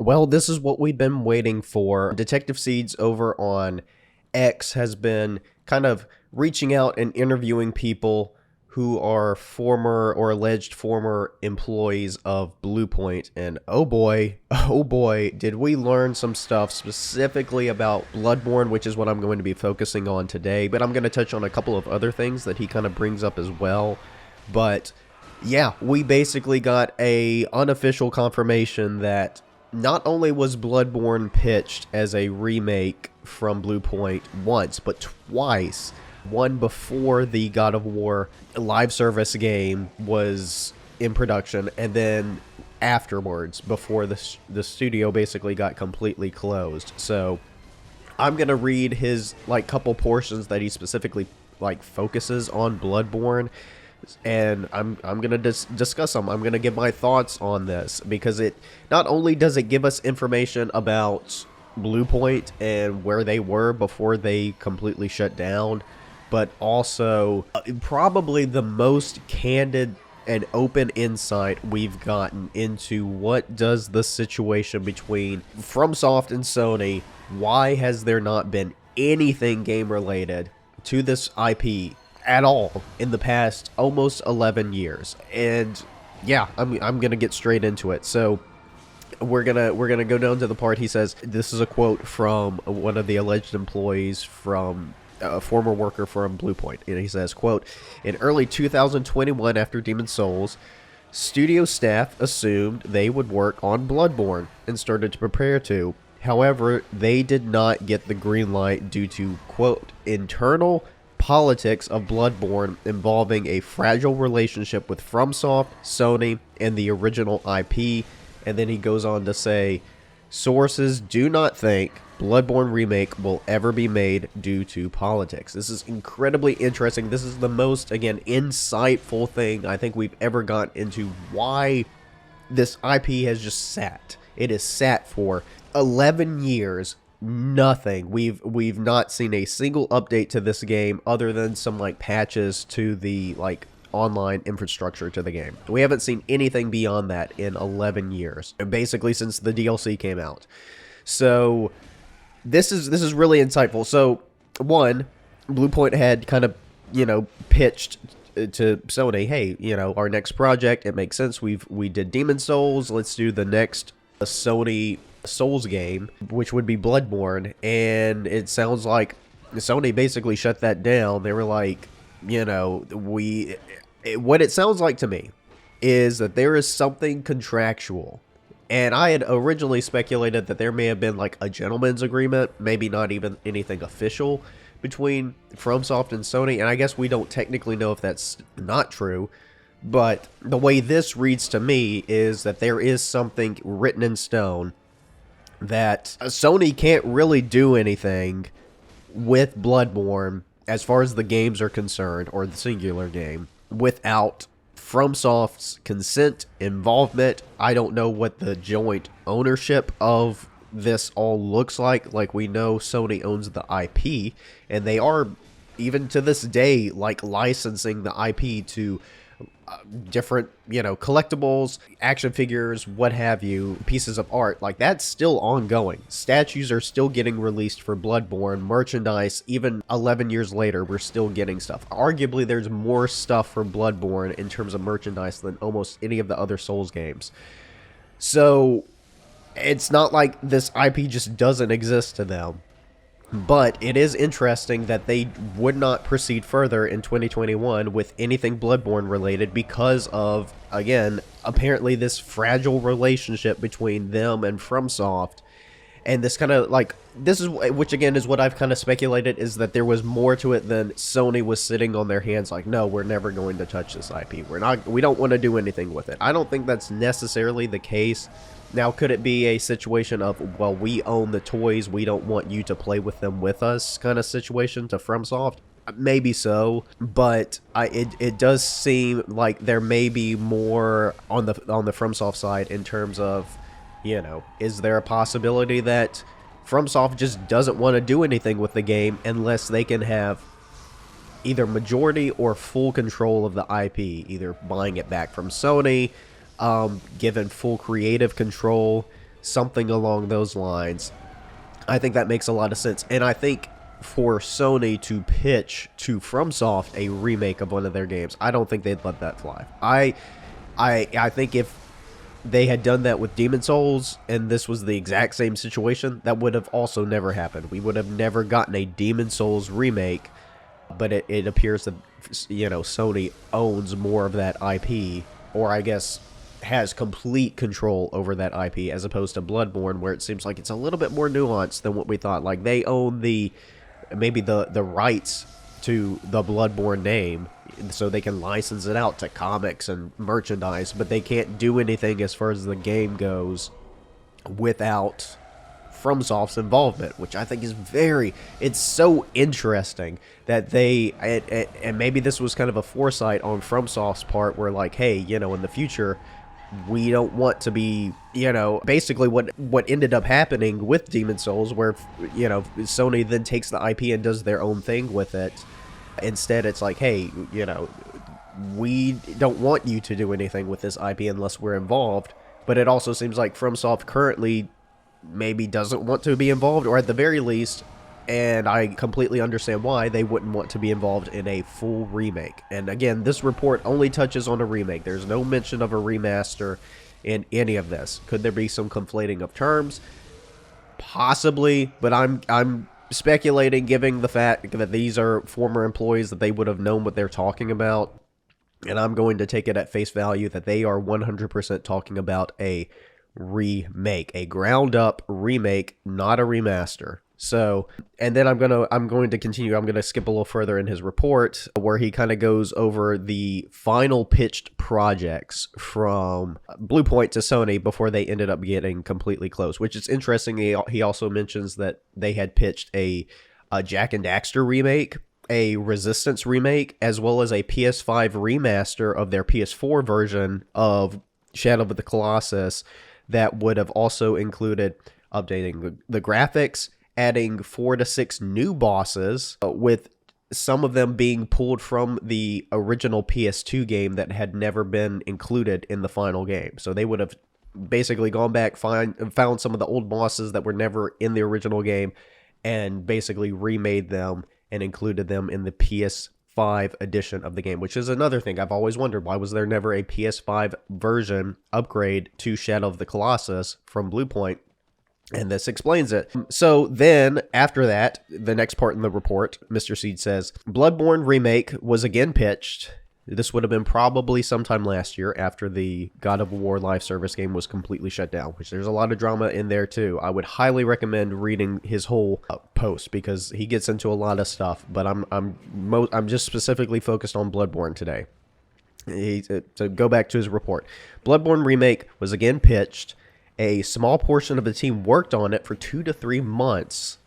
Well, this is what we've been waiting for. Detective Seeds over on X has been kind of reaching out and interviewing people who are former or alleged former employees of BluePoint. And oh boy, did we learn some stuff specifically about Bloodborne, which is what I'm going to be focusing on today. But I'm going to touch on a couple of other things that he kind of brings up as well. But yeah, we basically got a unofficial confirmation that not only was Bloodborne pitched as a remake from BluePoint once, but twice. One before the God of War live service game was in production, and then afterwards, before the studio basically got completely closed. So I'm going to read his couple portions that he specifically focuses on Bloodborne, and I'm going to discuss them. I'm going to give my thoughts on this, because it not only does it give us information about BluePoint and where they were before they completely shut down, but also probably the most candid and open insight we've gotten into what does the situation between FromSoft and Sony, why has there not been anything game related to this IP at all in the past almost 11 years. And yeah, I'm gonna get straight into it. So we're gonna go down to the part he says. This is a quote from one of the alleged employees from a former worker from BluePoint, and he says, quote, "In early 2021, after Demon's Souls, studio staff assumed they would work on Bloodborne and started to prepare to. However, they did not get the green light due to, quote, internal politics of Bloodborne involving a fragile relationship with FromSoft, Sony, and the original IP." And then he goes on to say, "Sources do not think Bloodborne Remake will ever be made due to politics." This is incredibly interesting. This is the most, again, insightful thing I think we've ever gotten into why this IP has just sat. It has sat for 11 years. Nothing. We've not seen a single update to this game other than some patches to the online infrastructure to the game. We haven't seen anything beyond that in 11 years, basically since the DLC came out. So this is really insightful. So one, BluePoint had kind of pitched to Sony, hey, our next project, it makes sense. We did Demon's Souls, let's do the next Sony Souls game, which would be Bloodborne. And it sounds like Sony basically shut that down. They were like, what it sounds like to me is that there is something contractual. And I had originally speculated that there may have been a gentleman's agreement, maybe not even anything official, between FromSoft and Sony. And I guess we don't technically know if that's not true. But the way this reads to me is that there is something written in stone that Sony can't really do anything with Bloodborne as far as the games are concerned, or the singular game, without FromSoft's consent, involvement. I don't know what the joint ownership of this all looks like. We know Sony owns the IP, and they are, even to this day, licensing the IP to different, collectibles, action figures, what have you, pieces of art. That's still ongoing. Statues are still getting released for Bloodborne. Merchandise, even 11 years later, we're still getting stuff. Arguably, there's more stuff for Bloodborne in terms of merchandise than almost any of the other Souls games. So it's not like this IP just doesn't exist to them. But it is interesting that they would not proceed further in 2021 with anything Bloodborne related because of, again, apparently this fragile relationship between them and FromSoft. And this kind of which again is what I've kind of speculated, is that there was more to it than Sony was sitting on their hands no, we're never going to touch this IP. We don't want to do anything with it. I don't think that's necessarily the case. Now, could it be a situation of, well, we own the toys, we don't want you to play with them with us kind of situation to FromSoft? Maybe so, but it does seem like there may be more on the FromSoft side in terms of, is there a possibility that FromSoft just doesn't want to do anything with the game unless they can have either majority or full control of the IP, either buying it back from Sony, given full creative control, something along those lines. I think that makes a lot of sense. And I think for Sony to pitch to FromSoft a remake of one of their games, I don't think they'd let that fly. I think if they had done that with Demon Souls and this was the exact same situation, that would have also never happened. We would have never gotten a Demon Souls remake, but it appears that, you know, Sony owns more of that IP, or I guess has complete control over that IP, as opposed to Bloodborne, where it seems like it's a little bit more nuanced than what we thought. Like, they own maybe the rights to the Bloodborne name, so they can license it out to comics and merchandise, but they can't do anything as far as the game goes without FromSoft's involvement, which I think is it's so interesting that and maybe this was kind of a foresight on FromSoft's part, where like, hey, you know, in the future, we don't want to be, you know, basically what ended up happening with Demon Souls, where, you know, Sony then takes the IP and does their own thing with it. Instead, it's like, hey, you know, we don't want you to do anything with this IP unless we're involved. But it also seems like FromSoft currently maybe doesn't want to be involved, or at the very least, and I completely understand why, they wouldn't want to be involved in a full remake. And again, this report only touches on a remake. There's no mention of a remaster in any of this. Could there be some conflating of terms? Possibly, but I'm speculating, given the fact that these are former employees, that they would have known what they're talking about. And I'm going to take it at face value that they are 100% talking about a remake, a ground up remake, not a remaster. So, and then I'm going to continue. I'm going to skip a little further in his report, where he kind of goes over the final pitched projects from BluePoint to Sony before they ended up getting completely close, which is interesting. He also mentions that they had pitched a Jak and Daxter remake, a Resistance remake, as well as a PS5 remaster of their PS4 version of Shadow of the Colossus that would have also included updating the graphics, adding 4 to 6 new bosses, with some of them being pulled from the original PS2 game that had never been included in the final game. So they would have basically gone back, found some of the old bosses that were never in the original game, and basically remade them and included them in the PS5 edition of the game, which is another thing I've always wondered. Why was there never a PS5 version upgrade to Shadow of the Colossus from BluePoint? And this explains it. So then, after that, the next part in the report, Mr. Seed says, Bloodborne Remake was again pitched. This would have been probably sometime last year, after the God of War live service game was completely shut down, which there's a lot of drama in there too. I would highly recommend reading his whole post, because he gets into a lot of stuff, but I'm just specifically focused on Bloodborne today. To go back to his report, Bloodborne Remake was again pitched. A small portion of the team worked on it for 2 to 3 months.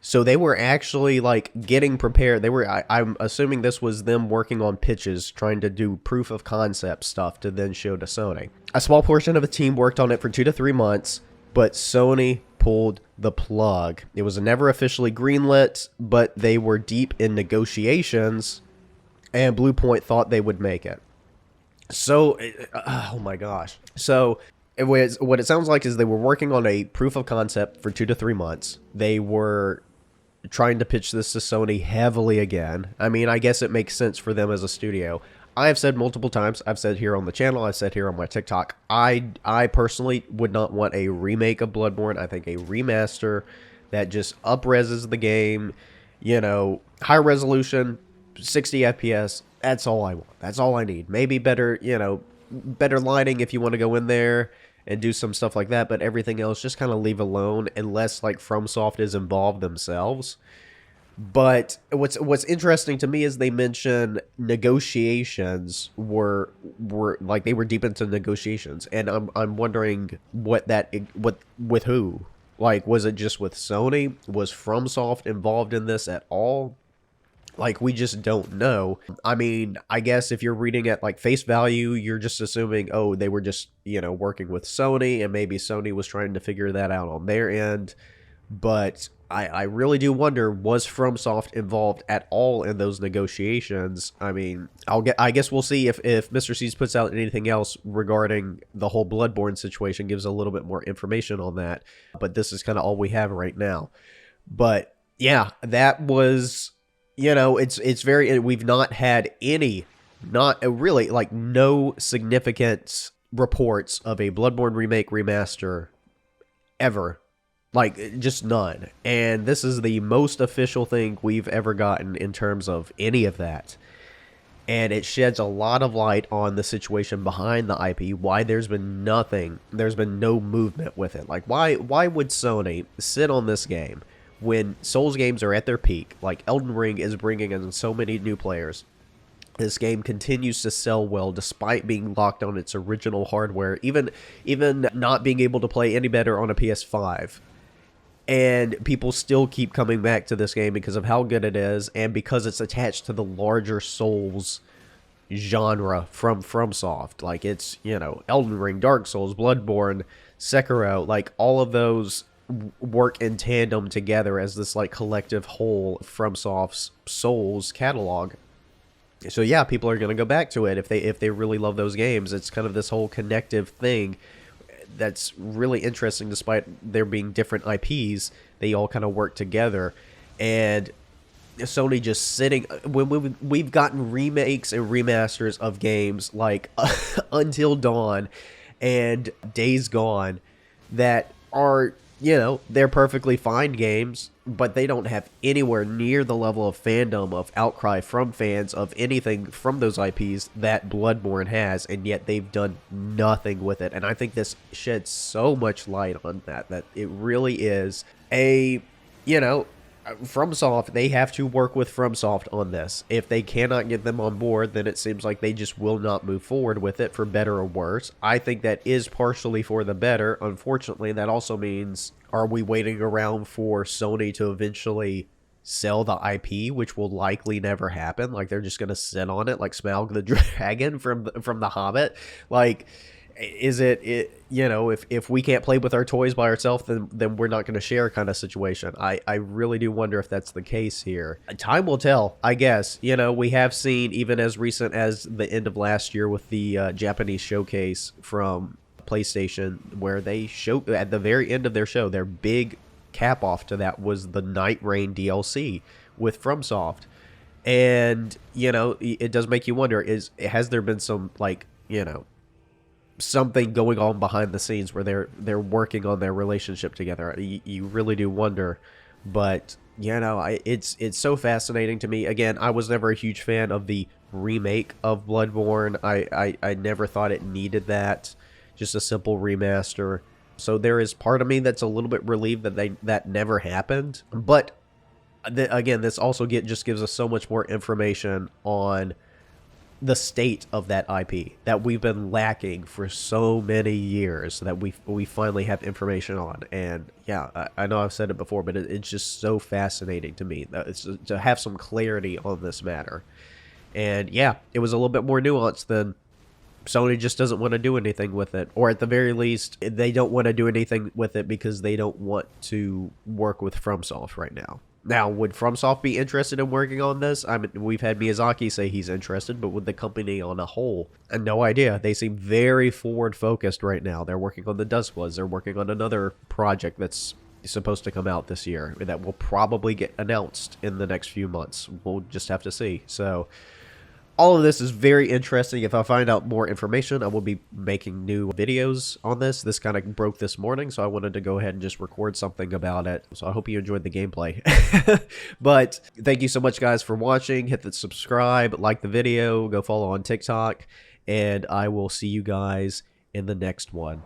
So they were actually like getting prepared. I'm assuming this was them working on pitches, trying to do proof of concept stuff to then show to Sony. A small portion of the team worked on it for 2 to 3 months, but Sony pulled the plug. It was never officially greenlit, but they were deep in negotiations, and BluePoint thought they would make it. So, oh my gosh. So what it sounds like is they were working on a proof of concept for 2 to 3 months. They were trying to pitch this to Sony heavily again. I mean, I guess it makes sense for them as a studio. I have said multiple times, I've said here on the channel, I've said here on my TikTok, I personally would not want a remake of Bloodborne. I think a remaster that just up-reses the game, you know, high resolution, 60 FPS, that's all I want. That's all I need. Maybe better, you know, better lighting if you want to go in there and do some stuff like that, but everything else just kind of leave alone, unless like FromSoft is involved themselves. But what's interesting to me is they mention negotiations were like they were deep into negotiations, and I'm wondering what with who? Like, was it just with Sony? Was FromSoft involved in this at all? Like, we just don't know. I mean, I guess if you're reading at like face value, you're just assuming, oh, they were just, you know, working with Sony, and maybe Sony was trying to figure that out on their end. But I really do wonder, was FromSoft involved at all in those negotiations? I mean, I guess we'll see if Mr. Seeds puts out anything else regarding the whole Bloodborne situation, gives a little bit more information on that. But this is kind of all we have right now. But yeah, that was, it's very, we've not had any, not really, like, no significant reports of a Bloodborne Remake remaster ever. Like, just none. And this is the most official thing we've ever gotten in terms of any of that. And it sheds a lot of light on the situation behind the IP, why there's been nothing, there's been no movement with it. Like, why would Sony sit on this game when Souls games are at their peak? Like, Elden Ring is bringing in so many new players. This game continues to sell well despite being locked on its original hardware, even not being able to play any better on a PS5. And people still keep coming back to this game because of how good it is, and because it's attached to the larger Souls genre from FromSoft. Like, it's, Elden Ring, Dark Souls, Bloodborne, Sekiro, like, all of those work in tandem together as this, like, collective whole FromSoft's Souls catalog. So yeah, people are going to go back to it if they really love those games. It's kind of this whole connective thing that's really interesting. Despite there being different IPs, they all kind of work together. And Sony just sitting, when we've gotten remakes and remasters of games like Until Dawn and Days Gone that are, they're perfectly fine games, but they don't have anywhere near the level of fandom, of outcry from fans of anything from those IPs that Bloodborne has, and yet they've done nothing with it. And I think this sheds so much light on that it really is a, FromSoft, they have to work with FromSoft on this. If they cannot get them on board, then it seems like they just will not move forward with it, for better or worse. I think that is partially for the better. Unfortunately, that also means, are we waiting around for Sony to eventually sell the IP, which will likely never happen? Like, they're just going to sit on it like Smaug the Dragon from The Hobbit? Like, is it if we can't play with our toys by ourselves, then we're not going to share kind of situation. I really do wonder if that's the case here. Time will tell, I guess. We have seen, even as recent as the end of last year with the Japanese showcase from PlayStation, where they show at the very end of their show, their big cap off to that was the Night Rain DLC with FromSoft. And it does make you wonder, has there been some, like, something going on behind the scenes where they're working on their relationship together? You really do wonder. But it's so fascinating to me. Again, I was never a huge fan of the remake of Bloodborne. I never thought it needed that, just a simple remaster. So there is part of me that's a little bit relieved that never happened. But again, this also just gives us so much more information on the state of that IP that we've been lacking for so many years, that we finally have information on. And yeah, I know I've said it before, but it's just so fascinating to me that to have some clarity on this matter. And yeah, it was a little bit more nuanced than Sony just doesn't want to do anything with it, or at the very least, they don't want to do anything with it because they don't want to work with FromSoft right now. Now, would FromSoft be interested in working on this? I mean, we've had Miyazaki say he's interested, but with the company on a whole, no idea. They seem very forward-focused right now. They're working on the Duskbloods. They're working on another project that's supposed to come out this year that will probably get announced in the next few months. We'll just have to see. So all of this is very interesting. If I find out more information, I will be making new videos on this. This kind of broke this morning, so I wanted to go ahead and just record something about it. So I hope you enjoyed the gameplay. But thank you so much, guys, for watching. Hit the subscribe, like the video, go follow on TikTok, and I will see you guys in the next one.